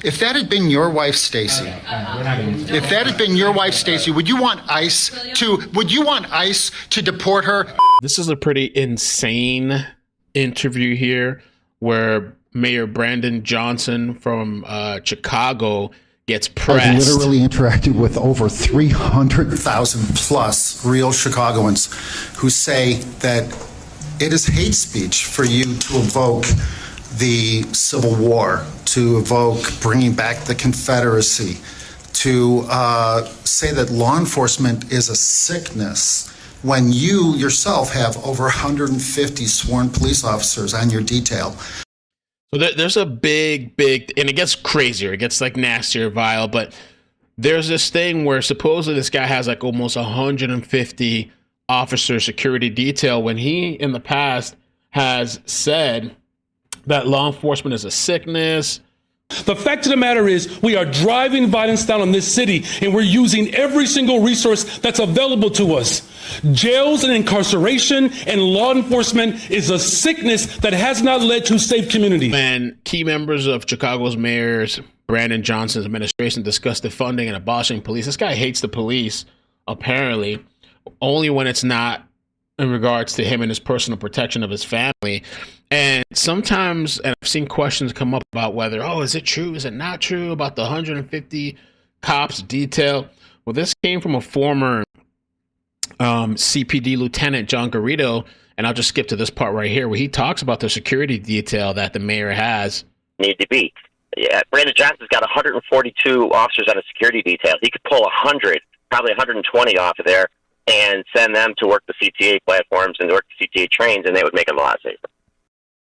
If that had been your wife, Stacy, if that had been your wife, Stacy, would you want ICE to deport her? This is a pretty insane interview here where Mayor Brandon Johnson from Chicago gets pressed. I've literally interacted with over 300,000 plus real Chicagoans who say that it is hate speech for you to evoke the Civil War, to evoke bringing back the Confederacy, to say that law enforcement is a sickness when you yourself have over 150 sworn police officers on your detail. So there's a big, and it gets crazier. It gets like nastier, vile, but there's this thing where supposedly this guy has like almost 150 officer security detail when he in the past has said that law enforcement is a sickness. The fact of the matter is we are driving violence down on this city, and we're using every single resource that's available to us. Jails and incarceration and law enforcement is a sickness that has not led to safe communities. When key members of Chicago's mayor's Brandon Johnson's administration discussed defunding and abolishing police, this guy hates the police, apparently, only when it's not in regards to him and his personal protection of his family. And sometimes, and I've seen questions come up about whether, is it true? Is it not true about the 150 cops detail? Well, this came from a former CPD Lieutenant John Garrido, and I'll just skip to this part right here where he talks about the security detail that the mayor has. Need to be. Yeah, Brandon Johnson's got 142 officers on a security detail. He could pull 100, probably 120 off of there and send them to work the CTA platforms and work the CTA trains, and they would make them a lot safer.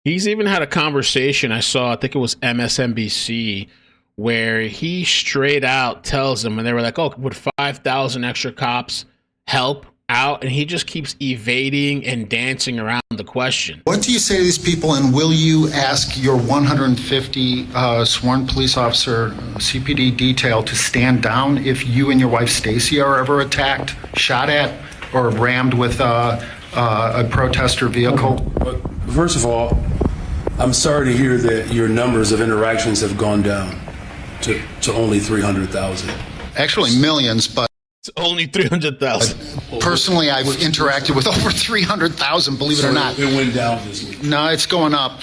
He's even had a conversation I saw, I think it was MSNBC, where he straight out tells them, and they were like, would 5,000 extra cops help out? And he just keeps evading and dancing around the question. What do you say to these people, and will you ask your 150 sworn police officer CPD detail to stand down if you and your wife Stacy are ever attacked, shot at, or rammed with a protester vehicle? First of all, I'm sorry to hear that your numbers of interactions have gone down to only 300,000. Actually, millions, but it's only 300,000. Personally, I've interacted with over 300,000, believe it or not. It went down this week. No, it's going up.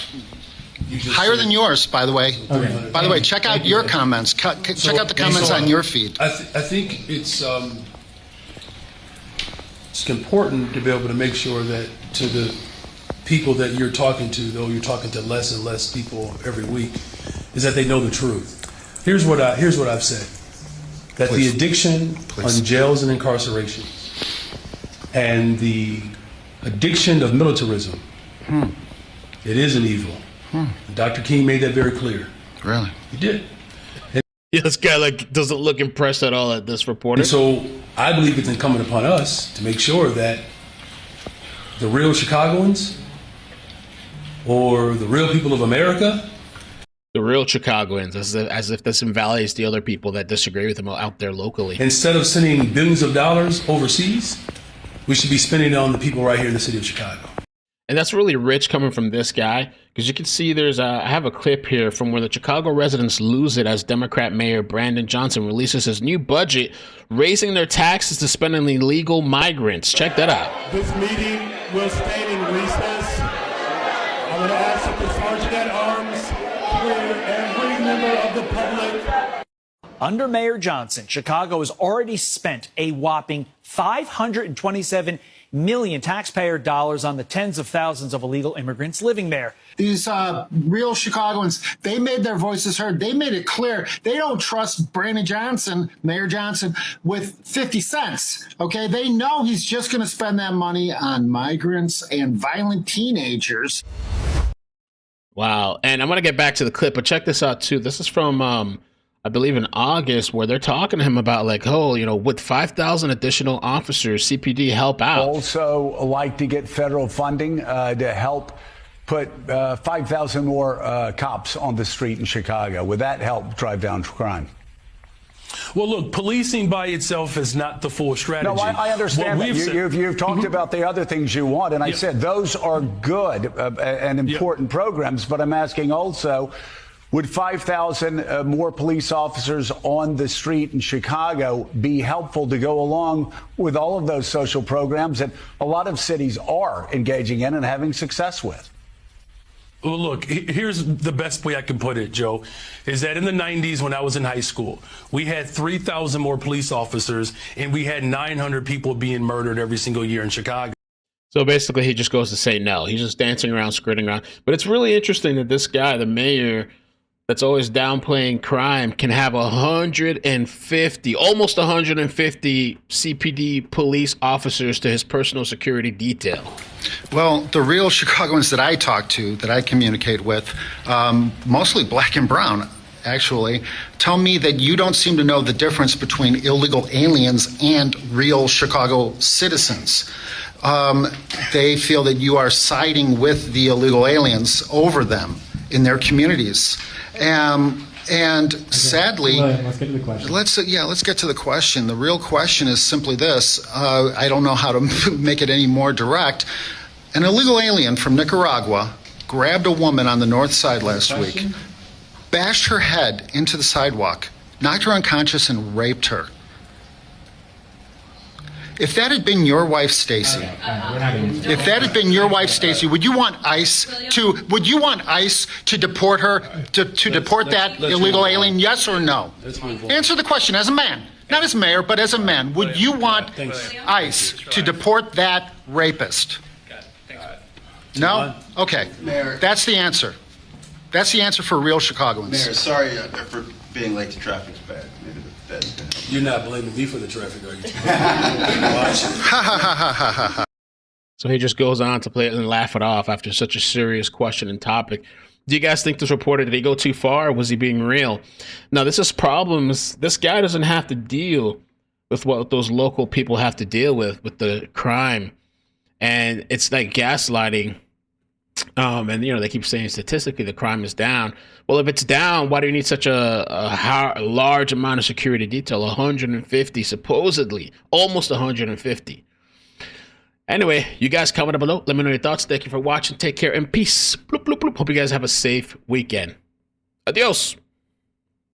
Higher than yours, by the way. Okay. By the way, check out your comments. Check out the comments on your feed. I think it's important to be able to make sure that to the people that you're talking to, though you're talking to less and less people every week, is that they know the truth. Here's what I've said. That the addiction on jails and incarceration and the addiction of militarism, it is an evil. Dr. King made that very clear. Really? He did. Yeah, this guy doesn't look impressed at all at this reporter. And so I believe it's incumbent upon us to make sure that the real Chicagoans or the real people of America, the real Chicagoans, as if this invalidates the other people that disagree with them out there locally. Instead of sending billions of dollars overseas, we should be spending it on the people right here in the city of Chicago. And that's really rich coming from this guy, because you can see I have a clip here from where the Chicago residents lose it as Democrat Mayor Brandon Johnson releases his new budget, raising their taxes to spend on illegal migrants. Check that out. This meeting will stand in recess. I'm going to ask that the Sergeant at Arms clear every member of the public. Under Mayor Johnson, Chicago has already spent a whopping $527 million taxpayer dollars on the tens of thousands of illegal immigrants living there. These real Chicagoans, they made their voices heard. They made it clear they don't trust Brandon Johnson, Mayor Johnson, with 50 cents. Okay, they know he's just going to spend that money on migrants and violent teenagers. Wow. And I'm going to get back to the clip, but check this out too. This is from I believe in August, where they're talking to him about would 5,000 additional officers, CPD, help out? Also like to get federal funding to help put 5,000 more cops on the street in Chicago. Would that help drive down crime? Well, look, policing by itself is not the full strategy. No, I understand that. You've talked about the other things you want, and I said those are good and important programs, but I'm asking also, Would 5,000 more police officers on the street in Chicago be helpful to go along with all of those social programs that a lot of cities are engaging in and having success with? Well, look, here's the best way I can put it, Joe, is that in the 90s when I was in high school, we had 3,000 more police officers and we had 900 people being murdered every single year in Chicago. So basically, he just goes to say no. He's just dancing around, skirting around. But it's really interesting that this guy, the mayor, that's always downplaying crime, can have 150, almost 150 CPD police officers to his personal security detail. Well, the real Chicagoans that I talk to, that I communicate with, mostly black and brown, actually, tell me that you don't seem to know the difference between illegal aliens and real Chicago citizens. They feel that you are siding with the illegal aliens over them in their communities. And sadly, let's get to the question. Let's get to the question. The real question is simply this. I don't know how to make it any more direct. An illegal alien from Nicaragua grabbed a woman on the north side last week, bashed her head into the sidewalk, knocked her unconscious, and raped her. If that had been your wife, Stacy, if that had been your wife, Stacy, would you want ICE to deport her, to deport that illegal alien? Yes or no? Answer the question as a man, not as mayor, but as a man. Would you want ICE to deport that rapist? No? Okay. That's the answer. That's the answer for real Chicagoans. Mayor, sorry for being late to traffic's bad. Maybe the feds can help. You're not blaming me for the traffic, are you? So he just goes on to play it and laugh it off after such a serious question and topic. Do you guys think this reporter, did he go too far, or was he being real? Now, this is problems. This guy doesn't have to deal with what those local people have to deal with the crime. And it's like gaslighting. And, they keep saying statistically the crime is down. Well, if it's down, why do you need such a large amount of security detail? 150, supposedly. Almost 150. Anyway, you guys comment down below. Let me know your thoughts. Thank you for watching. Take care and peace. Bloop, bloop, bloop. Hope you guys have a safe weekend. Adios.